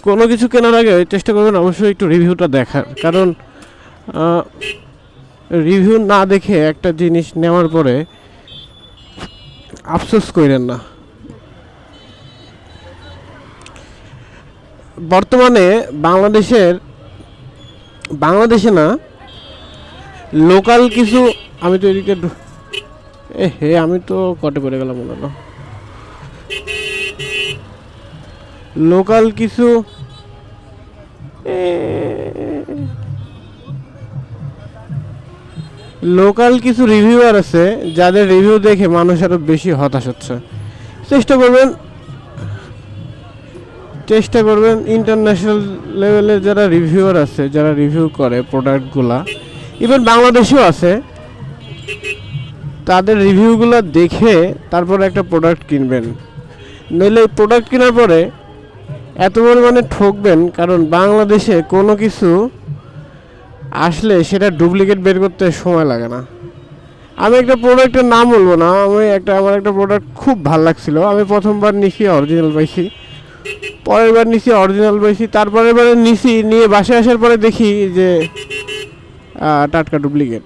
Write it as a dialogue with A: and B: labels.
A: কোনো কিছু কেনার আগে চেষ্টা করবেন অবশ্যই একটু রিভিউটা দেখার, কারণ রিভিউ না দেখে একটা জিনিস নেওয়ার পরে আফসোস করেন না। বর্তমানে বাংলাদেশে না, লোকাল কিছু, আমি তো এদিকে আমি তো কটে পড়ে গেলাম মনে হলো। লোকাল কিছু রিভিউয়ার আছে যাদের রিভিউ দেখে মানুষ আরো বেশি হতাশ হচ্ছে। চেষ্টা করবেন ইন্টারন্যাশনাল লেভেলের যারা রিভিউয়ার আছে, যারা রিভিউ করে প্রোডাক্টগুলা, ইভেন বাংলাদেশেও আছে, তাদের রিভিউগুলো দেখে তারপরে একটা প্রোডাক্ট কিনবেন। নইলে প্রোডাক্ট কেনার পরে এত পরিমাণে ঠকবেন, কারণ বাংলাদেশে কোনো কিছু আসলে সেটা ডুপ্লিকেট বের করতে সময় লাগে না। আমি একটা প্রোডাক্টের নাম বলবো না, আমার একটা প্রোডাক্ট খুব ভালো লাগছিল, আমি প্রথমবার নিছি অরিজিনাল পাইছি, পরের বার নিছি অরিজিনাল পাইছি, তারপরের বারে নিয়ে বাসায় আসার পরে দেখি যে টাটকা ডুপ্লিকেট।